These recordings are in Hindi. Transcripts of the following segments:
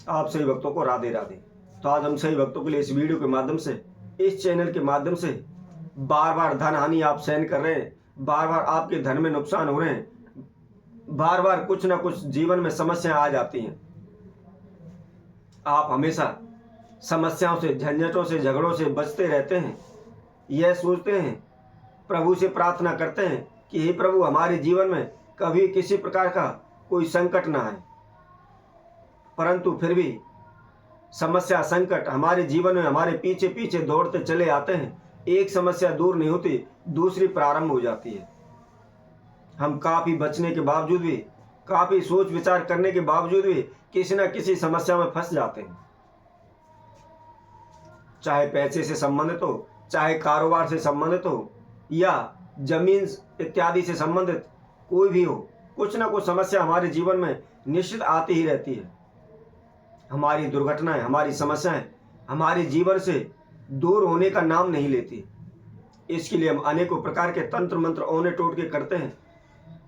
आप सभी भक्तों को राधे राधे। तो आज हम सभी भक्तों के लिए इस वीडियो के माध्यम से, इस चैनल के माध्यम से बार बार धन हानि आप सहन कर रहे हैं, बार बार आपके धन में नुकसान हो रहे हैं, बार बार कुछ ना कुछ जीवन में समस्याएं आ जाती हैं। आप हमेशा समस्याओं से, झंझटों से, झगड़ों से बचते रहते हैं। यह सोचते हैं, प्रभु से प्रार्थना करते हैं कि हे प्रभु, हमारे जीवन में कभी किसी प्रकार का कोई संकट ना आए, परंतु फिर भी समस्या, संकट हमारे जीवन में हमारे पीछे पीछे दौड़ते चले आते हैं। एक समस्या दूर नहीं होती, दूसरी प्रारंभ हो जाती है। हम काफ़ी बचने के बावजूद भी, काफ़ी सोच विचार करने के बावजूद भी किसी न किसी समस्या में फंस जाते हैं। चाहे पैसे से संबंधित हो, चाहे कारोबार से संबंधित हो, या जमीन इत्यादि से संबंधित कोई भी हो, कुछ ना कुछ समस्या हमारे जीवन में निश्चित आती ही रहती है। हमारी दुर्घटनाएं, हमारी समस्याएं हमारे जीवन से दूर होने का नाम नहीं लेती। इसके लिए हम अनेकों प्रकार के तंत्र मंत्र, औने टोटके करते हैं,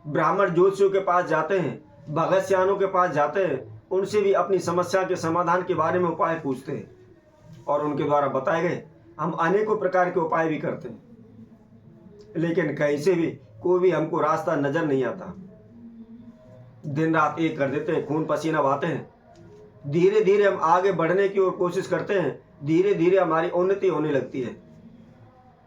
ब्राह्मण ज्योतिषियों के पास जाते हैं, भगत सियानों के पास जाते हैं, उनसे भी अपनी समस्या के समाधान के बारे में उपाय पूछते हैं, और उनके द्वारा बताए गए हम अनेकों प्रकार के उपाय भी करते हैं। लेकिन कहीं से भी कोई भी हमको रास्ता नजर नहीं आता। दिन रात एक कर देते हैं, खून पसीना बहाते हैं। धीरे धीरे हम आगे बढ़ने की ओर कोशिश करते हैं, धीरे धीरे हमारी उन्नति होने लगती है,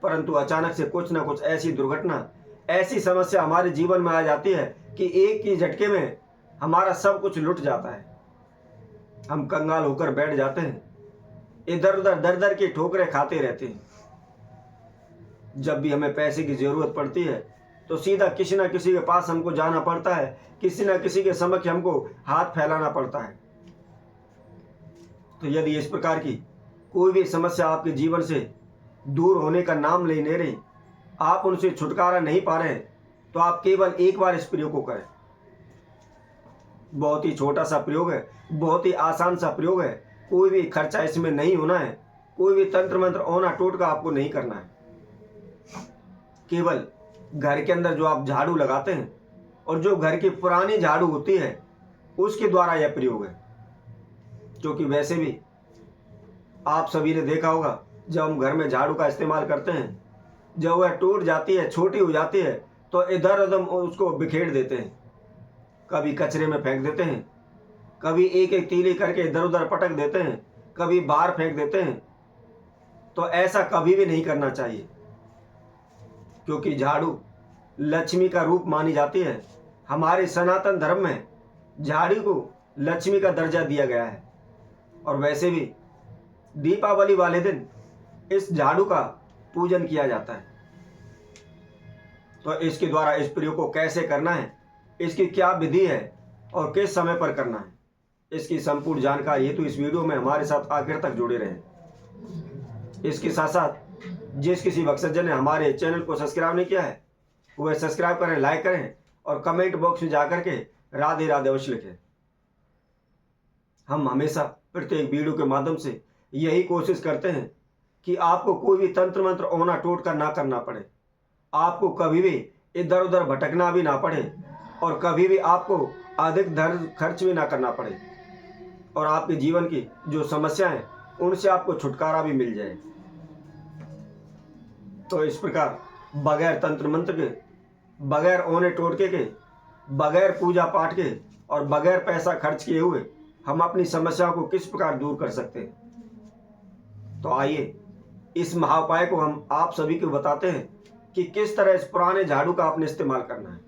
परंतु अचानक से कुछ ना कुछ ऐसी दुर्घटना, ऐसी समस्या हमारे जीवन में आ जाती है कि एक ही झटके में हमारा सब कुछ लुट जाता है। हम कंगाल होकर बैठ जाते हैं, इधर उधर दर दर की ठोकरें खाते रहते हैं। जब भी हमें पैसे की जरूरत पड़ती है तो सीधा किसी न किसी के पास हमको जाना पड़ता है, किसी न किसी के समक्ष हमको हाथ फैलाना पड़ता है। तो यदि इस प्रकार की कोई भी समस्या आपके जीवन से दूर होने का नाम नहीं ले रही, आप उनसे छुटकारा नहीं पा रहे, तो आप केवल एक बार इस प्रयोग को करें। बहुत ही छोटा सा प्रयोग है, बहुत ही आसान सा प्रयोग है, कोई भी खर्चा इसमें नहीं होना है, कोई भी तंत्र मंत्र, औना टोटका आपको नहीं करना है। केवल घर के अंदर जो आप झाड़ू लगाते हैं, और जो घर की पुरानी झाड़ू होती है, उसके द्वारा यह प्रयोग है। क्योंकि वैसे भी आप सभी ने देखा होगा, जब हम घर में झाड़ू का इस्तेमाल करते हैं, जब वह टूट जाती है, छोटी हो जाती है, तो इधर उधर उसको बिखेर देते हैं, कभी कचरे में फेंक देते हैं, कभी एक एक तीली करके इधर उधर पटक देते हैं, कभी बाहर फेंक देते हैं। तो ऐसा कभी भी नहीं करना चाहिए, क्योंकि झाड़ू लक्ष्मी का रूप मानी जाती है। हमारे सनातन धर्म में झाड़ू को लक्ष्मी का दर्जा दिया गया है, और वैसे भी दीपावली वाले दिन इस झाड़ू का पूजन किया जाता है। तो इसके द्वारा इस प्रयोग को कैसे करना है, इसकी क्या विधि है और किस समय पर करना है, इसकी संपूर्ण जानकारी हेतु इस वीडियो में हमारे साथ आखिर तक जुड़े रहें। इसके साथ साथ जिस किसी भक्तजन ने हमारे चैनल को सब्सक्राइब नहीं किया है, वह सब्सक्राइब करें, लाइक करें, और कमेंट बॉक्स में जाकर के राधे राधे अवश्य लिखें। हम हमेशा प्रत्येक वीडियो के माध्यम से यही कोशिश करते हैं कि आपको कोई भी तंत्र मंत्र, औना टोटका ना करना पड़े, आपको कभी भी इधर उधर भटकना भी ना पड़े, और कभी भी आपको अधिक धन खर्च भी ना करना पड़े, और आपके जीवन की जो समस्याएं हैं उनसे आपको छुटकारा भी मिल जाए। तो इस प्रकार बगैर तंत्र मंत्र के, बगैर औने टोटके के, बगैर पूजा पाठ के, और बगैर पैसा खर्च किए हुए हम अपनी समस्याओं को किस प्रकार दूर कर सकते हैं। तो आइए इस महाउपाय को हम आप सभी को बताते हैं कि किस तरह इस पुराने झाड़ू का आपने इस्तेमाल करना है।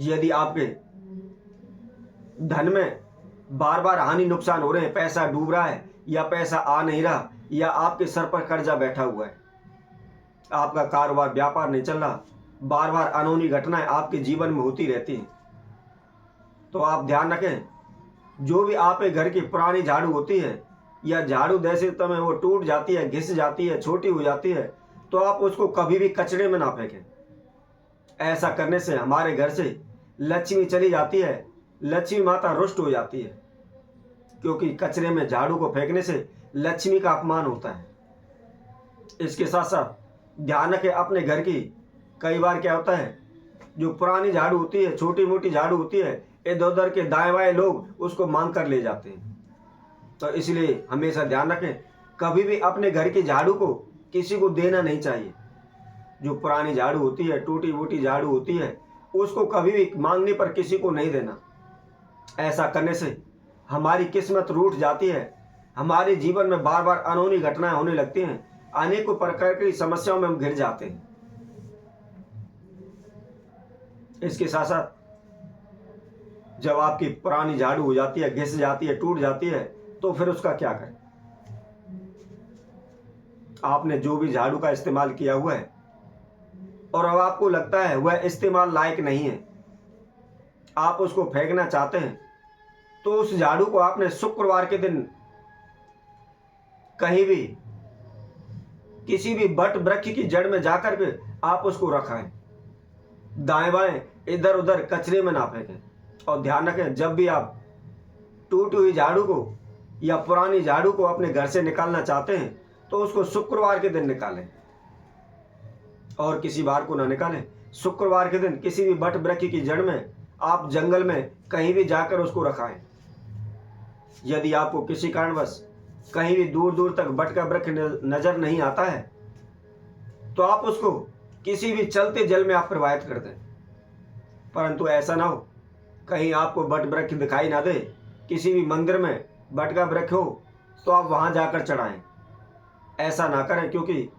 यदि आपके धन में बार बार हानि नुकसान हो रहे हैं, पैसा डूब रहा है, या पैसा आ नहीं रहा, या आपके सर पर कर्जा बैठा हुआ है, आपका कारोबार व्यापार नहीं चल रहा, बार बार अनहोनी घटनाएं आपके जीवन में होती रहती हैं, तो आप ध्यान रखें, जो भी आपके घर की पुरानी झाड़ू होती है, या झाड़ू जैसे समय वो टूट जाती है, घिस जाती है, छोटी हो जाती है, तो आप उसको कभी भी कचरे में ना फेंकें। ऐसा करने से हमारे घर से लक्ष्मी चली जाती है, लक्ष्मी माता रुष्ट हो जाती है, क्योंकि कचरे में झाड़ू को फेंकने से लक्ष्मी का अपमान होता है। इसके साथ साथ ध्यान रखें अपने घर की, कई बार क्या होता है, जो पुरानी झाड़ू होती है, छोटी मोटी झाड़ू होती है, इधर उधर के दाएं बाएं लोग उसको मांग कर ले जाते हैं। तो इसलिए हमेशा ध्यान रखें, कभी भी अपने घर की झाड़ू को किसी को देना नहीं चाहिए। जो पुरानी झाड़ू होती है, टूटी फूटी झाड़ू होती है, उसको कभी भी मांगने पर किसी को नहीं देना। ऐसा करने से हमारी किस्मत रूठ जाती है, हमारे जीवन में बार बार अनहोनी घटनाएं होने लगती हैं, अनेकों प्रकार की समस्याओं में हम घिर जाते हैं। इसके साथ साथ जब आपकी पुरानी झाड़ू हो जाती है, घिस जाती है, टूट जाती है, तो फिर उसका क्या करें? आपने जो भी झाड़ू का इस्तेमाल किया हुआ है और अब आपको लगता है वह इस्तेमाल लायक नहीं है, आप उसको फेंकना चाहते हैं, तो उस झाड़ू को आपने शुक्रवार के दिन कहीं भी किसी भी बट वृक्ष की जड़ में जाकर के आप उसको रखाएं। दाएं बाएं इधर उधर कचरे में ना फेंकें। और ध्यान रखें, जब भी आप टूटी हुई झाड़ू को या पुरानी झाड़ू को अपने घर से निकालना चाहते हैं, तो उसको शुक्रवार के दिन निकालें और किसी बार को ना निकालें। शुक्रवार के दिन किसी भी बट वृक्ष की जड़ में, आप जंगल में कहीं भी जाकर उसको रखाएं। यदि आपको किसी कारणवश कहीं भी दूर दूर तक बट का वृक्ष नजर नहीं आता है, तो आप उसको किसी भी चलते जल में आप प्रवाहित कर दें। परंतु ऐसा ना हो कहीं आपको बट वृक्ष दिखाई ना दे, किसी भी मंदिर में बट का वृक्ष हो तो आप वहां जाकर चढ़ाएं। ऐसा ना करें, क्योंकि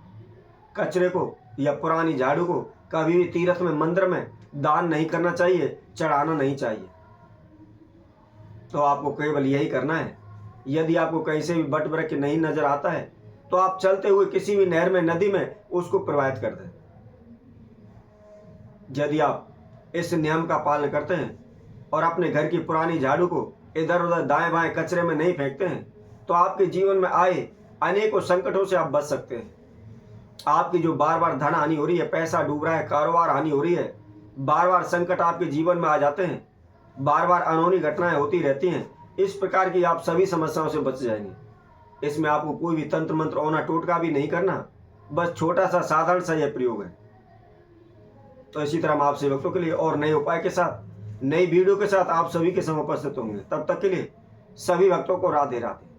कचरे को या पुरानी झाड़ू को कभी भी तीर्थ में, मंदिर में दान नहीं करना चाहिए, चढ़ाना नहीं चाहिए। तो आपको केवल यही करना है। यदि आपको कहीं से भी बट वृक्ष नहीं नजर आता है, तो आप चलते हुए किसी भी नहर में, नदी में उसको प्रवाहित कर दें। यदि आप इस नियम का पालन करते हैं और अपने घर की पुरानी झाड़ू को इधर उधर दाएं बाएं कचरे में नहीं फेंकते हैं, तो आपके जीवन में आए अनेकों संकटों से आप बच सकते हैं। आपकी जो बार बार धन हानि हो रही है, पैसा डूब रहा है, कारोबार हानि हो रही है, बार बार संकट आपके जीवन में आ जाते हैं, बार बार अनहोनी घटनाएं होती रहती हैं, इस प्रकार की आप सभी समस्याओं से बच जाएंगे। इसमें आपको कोई भी तंत्र मंत्र ओना टोटका भी नहीं करना, बस छोटा सा साधारण सा यह प्रयोग है। तो इसी तरह हम आपसे वक्तों के लिए और नए उपाय के साथ, नई वीडियो के साथ आप सभी के समय उपस्थित होंगे। तब तक के लिए सभी भक्तों को राधे राधे।